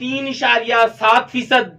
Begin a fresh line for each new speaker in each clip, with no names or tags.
3.7%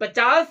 50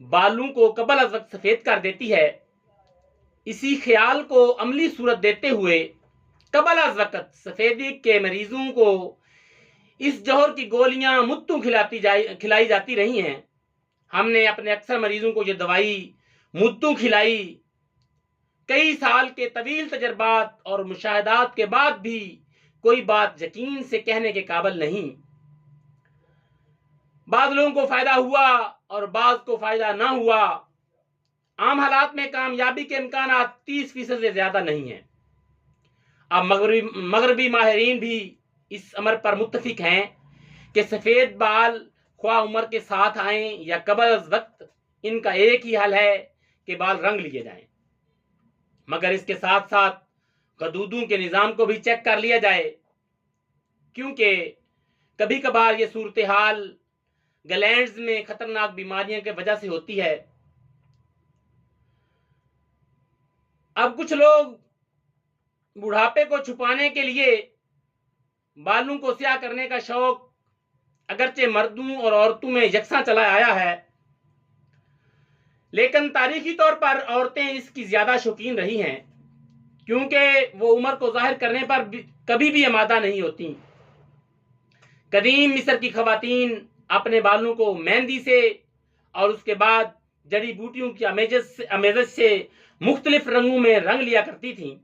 بالوں کو قبل از وقت سفید کر دیتی ہے، اسی خیال کو عملی صورت دیتے ہوئے قبل از وقت سفیدی کے مریضوں کو اس جوہر کی گولیاں مدتوں کھلائی جاتی رہی ہیں۔ ہم نے اپنے اکثر مریضوں کو یہ دوائی مدتوں کھلائی، کئی سال کے طویل تجربات اور مشاہدات کے بعد بھی کوئی بات یقین سے کہنے کے قابل نہیں۔ بعض لوگوں کو فائدہ ہوا اور بعض کو فائدہ نہ ہوا۔ عام حالات میں کامیابی کے امکانات 30% سے زیادہ نہیں ہیں۔ اب مغربی ماہرین بھی اس امر پر متفق ہیں کہ سفید بال خواہ عمر کے ساتھ آئیں یا قبل از وقت، ان کا ایک ہی حل ہے کہ بال رنگ لیے جائیں، مگر اس کے ساتھ ساتھ غدودوں کے نظام کو بھی چیک کر لیا جائے، کیونکہ کبھی کبھار یہ صورتحال گلینڈز میں خطرناک بیماریوں کی وجہ سے ہوتی ہے۔ اب کچھ لوگ بڑھاپے کو چھپانے کے لیے بالوں کو سیاہ کرنے کا شوق اگرچہ مردوں اور عورتوں میں یکساں چلا آیا ہے، لیکن تاریخی طور پر عورتیں اس کی زیادہ شوقین رہی ہیں، کیونکہ وہ عمر کو ظاہر کرنے پر کبھی بھی آمادہ نہیں ہوتی۔ قدیم مصر کی خواتین اپنے بالوں کو مہندی سے اور اس کے بعد جڑی بوٹیوں کی آمیزش سے مختلف رنگوں میں رنگ لیا کرتی تھیں۔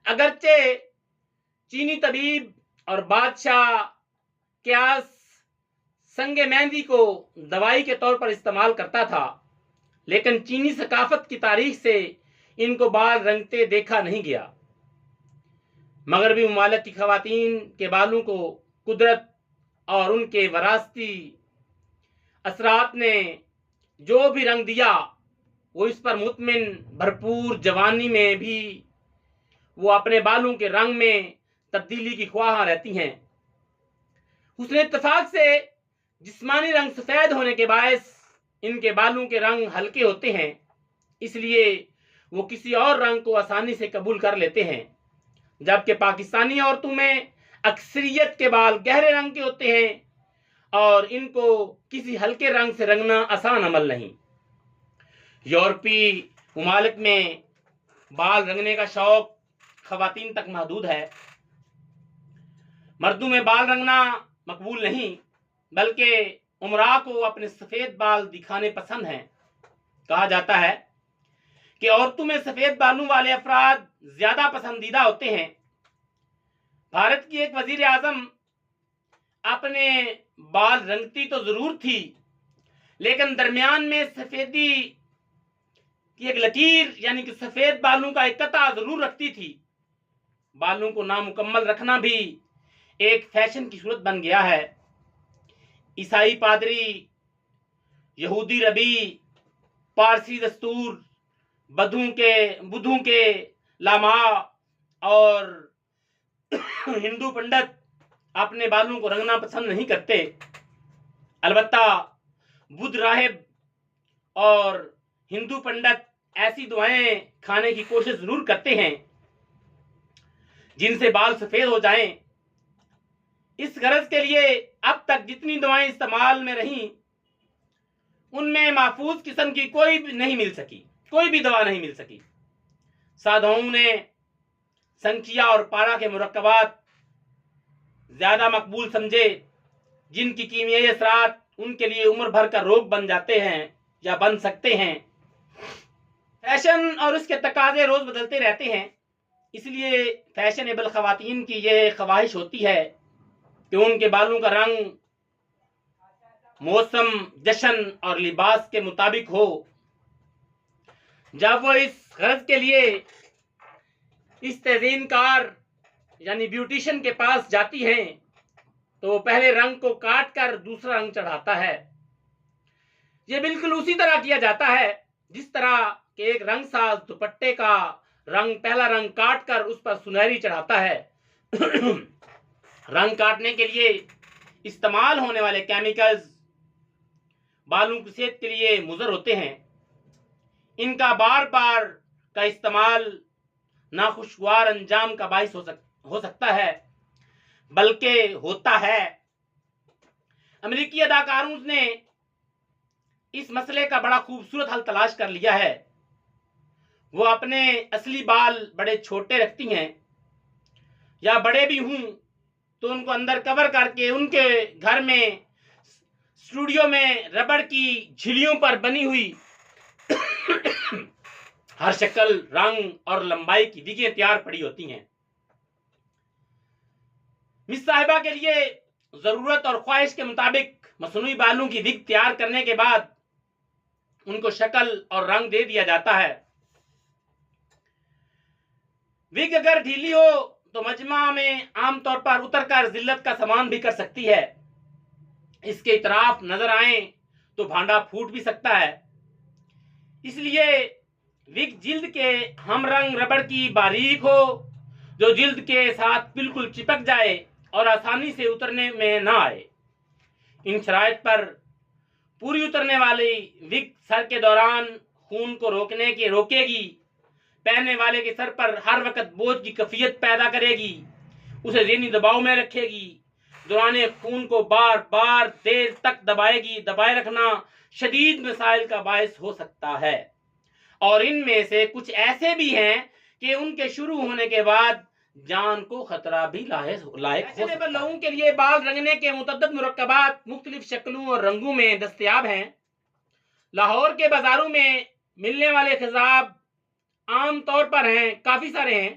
اگرچہ چینی طبیب اور بادشاہ قیاس سنگ مہندی کو دوائی کے طور پر استعمال کرتا تھا، لیکن چینی ثقافت کی تاریخ سے ان کو بال رنگتے دیکھا نہیں گیا۔ مغربی ممالک کی خواتین کے بالوں کو قدرت اور ان کے وراثتی اثرات نے جو بھی رنگ دیا، وہ اس پر مطمئن بھرپور جوانی میں بھی وہ اپنے بالوں کے رنگ میں تبدیلی کی خواہاں رہتی ہیں۔ حسن اتفاق سے جسمانی رنگ سفید ہونے کے باعث ان کے بالوں کے رنگ ہلکے ہوتے ہیں، اس لیے وہ کسی اور رنگ کو آسانی سے قبول کر لیتے ہیں، جبکہ پاکستانی عورتوں میں اکثریت کے بال گہرے رنگ کے ہوتے ہیں اور ان کو کسی ہلکے رنگ سے رنگنا آسان عمل نہیں۔ یورپی ممالک میں بال رنگنے کا شوق خواتین تک محدود ہے۔ مردوں میں بال رنگنا مقبول نہیں، بلکہ امراء کو اپنے سفید بال دکھانے پسند ہیں۔ کہا جاتا ہے کہ عورتوں میں سفید بالوں والے افراد زیادہ پسندیدہ ہوتے ہیں۔ بھارت کی ایک وزیر اعظم اپنے بال رنگتی تو ضرور تھی، لیکن درمیان میں سفیدی کی ایک لکیر یعنی کہ سفید بالوں کا ایک قطعہ ضرور رکھتی تھی۔ بالوں کو نامکمل رکھنا بھی ایک فیشن کی صورت بن گیا ہے۔ عیسائی پادری، یہودی ربی، پارسی دستور، بدھوں کے لاما اور ہندو پنڈت اپنے بالوں کو رنگنا پسند نہیں کرتے۔ البتہ بدھ راہب اور ہندو پنڈت ایسی دعائیں کھانے کی کوشش ضرور کرتے ہیں جن سے بال سفید ہو جائیں۔ اس غرض کے لیے اب تک جتنی دعائیں استعمال میں رہیں، ان میں محفوظ قسم کی کوئی بھی دوا نہیں مل سکی۔ سادھوؤں نے سنکھیا اور پارا کے مرکبات زیادہ مقبول سمجھے، جن کی کیمیائی اثرات ان کے لیے عمر بھر کا روگ بن جاتے ہیں یا بن سکتے ہیں۔ فیشن اور اس کے تقاضے روز بدلتے رہتے ہیں، اس لیے فیشنیبل خواتین کی یہ خواہش ہوتی ہے کہ ان کے بالوں کا رنگ موسم، جشن اور لباس کے مطابق ہو۔ جب وہ اس غرض کے لیے اس تزئین کار یعنی بیوٹیشن کے پاس جاتی ہیں تو وہ پہلے رنگ کو کاٹ کر دوسرا رنگ چڑھاتا ہے۔ یہ بالکل اسی طرح کیا جاتا ہے جس طرح کہ ایک رنگ ساز دوپٹے کا پہلا رنگ کاٹ کر اس پر سنہری چڑھاتا ہے۔ رنگ کاٹنے کے لیے استعمال ہونے والے کیمیکلز بالوں کی صحت کے لیے مضر ہوتے ہیں۔ ان کا بار بار کا استعمال ناخوشگوار انجام کا باعث ہو سکتا ہے، بلکہ ہوتا ہے۔ امریکی اداکاروں نے اس مسئلے کا بڑا خوبصورت حل تلاش کر لیا ہے. وہ اپنے اصلی بال بڑے چھوٹے رکھتی ہیں، یا بڑے بھی ہوں تو ان کو اندر کور کر کے ان کے گھر میں اسٹوڈیو میں ربڑ کی جھلیوں پر بنی ہوئی ہر شکل، رنگ اور لمبائی کی وگیں تیار پڑی ہوتی ہیں. مس صاحبہ کے لیے ضرورت اور خواہش کے مطابق مصنوعی بالوں کی وگ تیار کرنے کے بعد ان کو شکل اور رنگ دے دیا جاتا ہے. وگ اگر ڈھیلی ہو تو مجمع میں عام طور پر اتر کر ذلت کا سامان بھی کر سکتی ہے. اس کے اطراف نظر آئیں تو بھانڈا پھوٹ بھی سکتا ہے. اس لیے وگ جلد کے ہم رنگ ربڑ کی باریک ہو جو جلد کے ساتھ بالکل چپک جائے اور آسانی سے اترنے میں نہ آئے. ان شرائط پر پوری اترنے والی وگ سر کے دوران خون کو روکے گی، پہننے والے کے سر پر ہر وقت بوجھ کی کیفیت پیدا کرے گی، اسے ذہنی دباؤ میں رکھے گی، دوران خون کو بار بار دیر تک دبائے گی. دبائے رکھنا شدید مسائل کا باعث ہو سکتا ہے، اور ان میں سے کچھ ایسے بھی ہیں کہ ان کے شروع ہونے کے بعد جان کو خطرہ بھی لاحق ہو سکتا ہے. لوگوں کے لیے بال رنگنے کے متعدد مرکبات مختلف شکلوں اور رنگوں میں دستیاب ہیں. لاہور کے بازاروں میں ملنے والے خضاب عام طور پر ہیں، کافی سارے ہیں.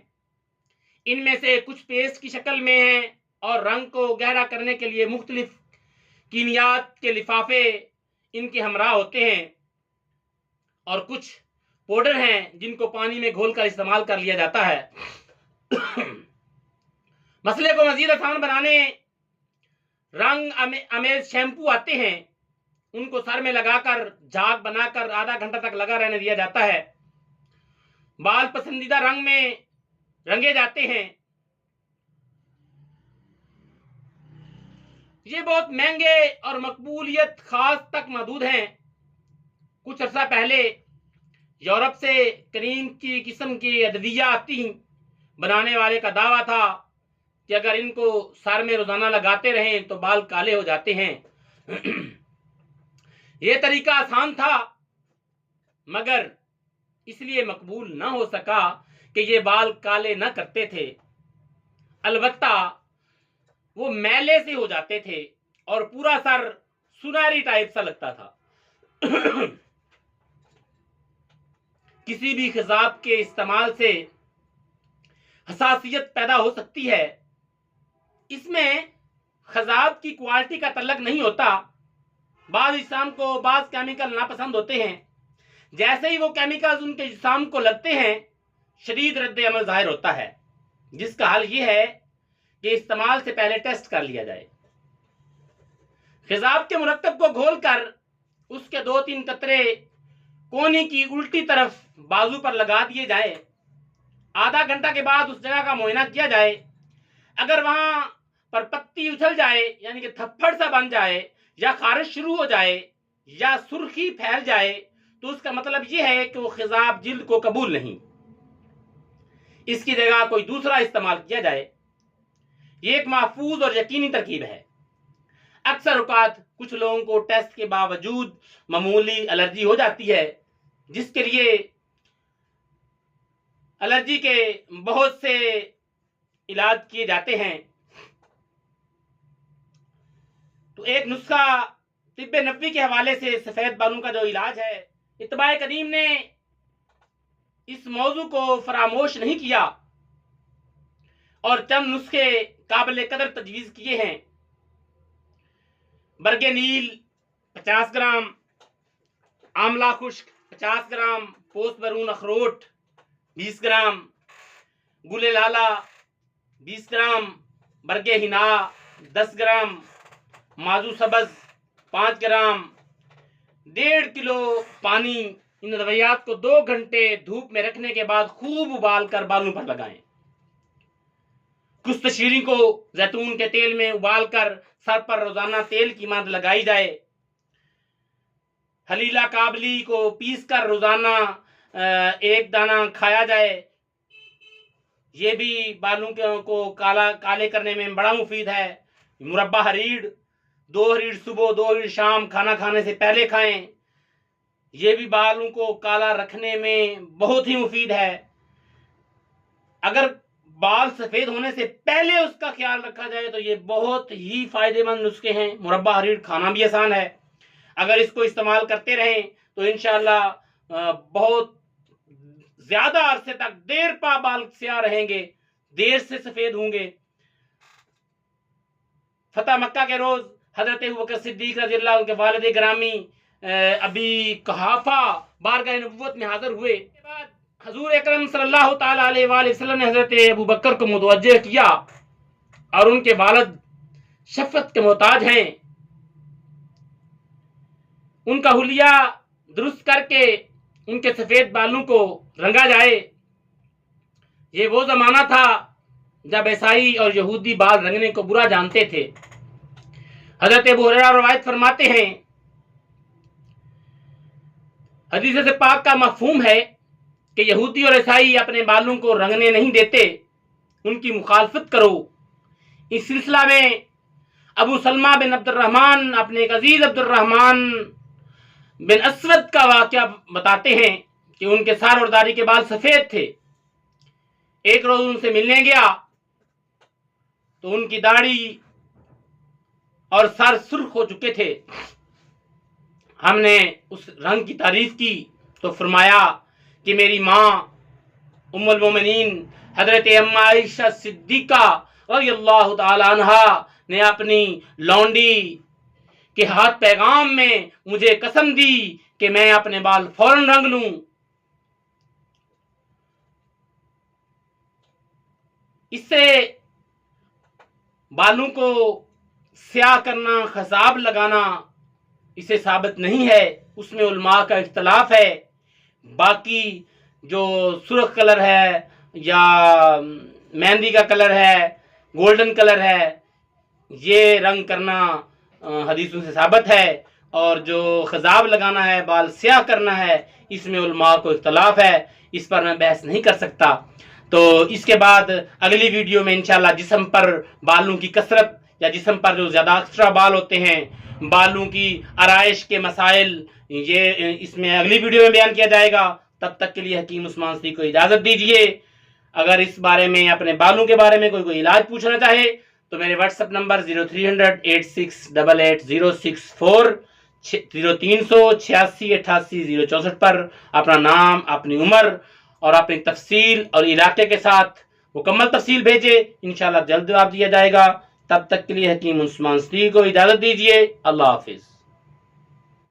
ان میں سے کچھ پیسٹ کی شکل میں ہیں اور رنگ کو گہرا کرنے کے لیے مختلف کیمیات کے لفافے ان کے ہمراہ ہوتے ہیں، اور کچھ پاؤڈر ہیں جن کو پانی میں گھول کر استعمال کر لیا جاتا ہے. مسئلے کو مزید آسان بنانے رنگ امیز شیمپو آتے ہیں. ان کو سر میں لگا کر جھاگ بنا کر آدھا گھنٹہ تک لگا رہنے دیا جاتا ہے. بال پسندیدہ رنگ میں رنگے جاتے ہیں. یہ بہت مہنگے اور مقبولیت خاص تک محدود ہیں. کچھ عرصہ پہلے یورپ سے کریم کی قسم کی ادویات آتی ہیں. بنانے والے کا دعویٰ تھا کہ اگر ان کو سر میں روزانہ لگاتے رہیں تو بال کالے ہو جاتے ہیں. یہ طریقہ آسان تھا مگر اس لیے مقبول نہ ہو سکا کہ یہ بال کالے نہ کرتے تھے. البتہ وہ میلے سے ہو جاتے تھے اور پورا سر سنہری ٹائپ سا لگتا تھا. کسی بھی خضاب کے استعمال سے حساسیت پیدا ہو سکتی ہے. اس میں خضاب کی کوالٹی کا تعلق نہیں ہوتا. بعض اجسام کو بعض کیمیکل ناپسند ہوتے ہیں. جیسے ہی وہ کیمیکلز ان کے جسام کو لگتے ہیں شدید رد عمل ظاہر ہوتا ہے، جس کا حل یہ ہے کہ استعمال سے پہلے ٹیسٹ کر لیا جائے. خضاب کے مرکب کو گھول کر اس کے 2-3 قطرے کونی کی الٹی طرف بازو پر لگا دیے جائے. آدھا گھنٹہ کے بعد اس جگہ کا معائنہ کیا جائے. اگر وہاں پر پتی اچھل جائے یعنی کہ تھپڑ سا بن جائے، یا خارش شروع ہو جائے، یا سرخی پھیل جائے تو اس کا مطلب یہ ہے کہ وہ خضاب جلد کو قبول نہیں، اس کی جگہ کوئی دوسرا استعمال کیا جائے. یہ ایک محفوظ اور یقینی ترکیب ہے. اکثر اوقات کچھ لوگوں کو ٹیسٹ کے باوجود معمولی الرجی ہو جاتی ہے، جس کے لیے الرجی کے بہت سے علاج کیے جاتے ہیں. تو ایک نسخہ طب نبوی کے حوالے سے سفید بالوں کا جو علاج ہے، اتباع قدیم نے اس موضوع کو فراموش نہیں کیا اور چند نسخے قابل قدر تجویز کیے ہیں. برگ نیل 50 گرام، آملہ خشک 50 گرام، پوست برون اخروٹ 20 گرام، گل لالہ 20 گرام، برگ ہنا 10 گرام، ماضو سبز 5 گرام، 1.5 کلو پانی. ان ادویات کو 2 گھنٹے دھوپ میں رکھنے کے بعد خوب ابال کر بالوں پر لگائیں. کست شیریں کو زیتون کے تیل میں ابال کر سر پر روزانہ تیل کی مانند لگائی جائے. حلیلہ کابلی کو پیس کر روزانہ 1 دانہ کھایا جائے. یہ بھی بالوں کو کالے کرنے میں بڑا مفید ہے. مربع ہریڑ 2 ہریڑ صبح 2 ہریڑ شام کھانا کھانے سے پہلے کھائیں. یہ بھی بالوں کو کالا رکھنے میں بہت ہی مفید ہے۔ اگر بال سفید ہونے سے پہلے اس کا خیال رکھا جائے تو یہ بہت ہی فائدے مند نسخے ہیں۔ مربع حریر کھانا بھی آسان ہے، اگر اس کو استعمال کرتے رہیں تو انشاءاللہ بہت زیادہ عرصے تک دیر پا بال سیاہ رہیں گے، دیر سے سفید ہوں گے۔ فتح مکہ کے روز حضرت ابوبکر صدیق رضی اللہ عنہ کے والد گرامی ابی قحافہ بارگاہ نبوت میں حاضر ہوئے۔ اس کے بعد حضور اکرم صلی اللہ تعالی علیہ وآلہ وسلم نے حضرت ابوبکر کو متوجہ کیا اور ان کے والد شفقت کے محتاج ہیں، ان کا حلیہ درست کر کے ان کے سفید بالوں کو رنگا جائے۔ یہ وہ زمانہ تھا جب عیسائی اور یہودی بال رنگنے کو برا جانتے تھے۔ حضرت ابو ہریرہ روایت فرماتے ہیں، حدیث سے پاک کا مفہوم ہے کہ یہودی اور عیسائی اپنے بالوں کو رنگنے نہیں دیتے، ان کی مخالفت کرو۔ اس سلسلہ میں ابو سلمہ بن عبد الرحمن اپنے ایک عزیز عبد الرحمن بن اسود کا واقعہ بتاتے ہیں کہ ان کے سر اور داڑھی کے بال سفید تھے۔ ایک روز ان سے ملنے گیا تو ان کی داڑھی اور سر سرخ ہو چکے تھے۔ ہم نے اس رنگ کی تعریف کی تو فرمایا کہ میری ماں ام المومنین حضرت اما عائشہ صدیقہ رضی اللہ تعالی عنہا نے اپنی لونڈی کے ہاتھ پیغام میں مجھے قسم دی کہ میں اپنے بال فوراً رنگ لوں۔ اس سے بالوں کو سیاہ کرنا، خضاب لگانا اسے ثابت نہیں ہے، اس میں علماء کا اختلاف ہے۔ باقی جو سرخ کلر ہے یا مہندی کا کلر ہے، گولڈن کلر ہے، یہ رنگ کرنا حدیثوں سے ثابت ہے، اور جو خضاب لگانا ہے، بال سیاہ کرنا ہے، اس میں علماء کو اختلاف ہے، اس پر میں بحث نہیں کر سکتا۔ تو اس کے بعد اگلی ویڈیو میں انشاءاللہ جسم پر بالوں کی کثرت یا جسم پر جو زیادہ ایکسٹرا بال ہوتے ہیں، بالوں کی آرائش کے مسائل، یہ اس میں اگلی ویڈیو میں بیان کیا جائے گا۔ تب تک کے لیے حکیم عثمان صدیق کو اجازت دیجیے۔ اگر اس بارے میں اپنے بالوں کے بارے میں کوئی علاج پوچھنا چاہے تو میرے واٹس ایپ نمبر 0300868806 0386888064 پر اپنا نام، اپنی عمر اور اپنی تفصیل اور علاقے کے ساتھ مکمل تفصیل بھیجے، انشاءاللہ جلد جواب دیا جائے گا۔ تب تک کے لیے حکیم عثمان صدیق کو اجازت دیجیے۔ اللہ حافظ۔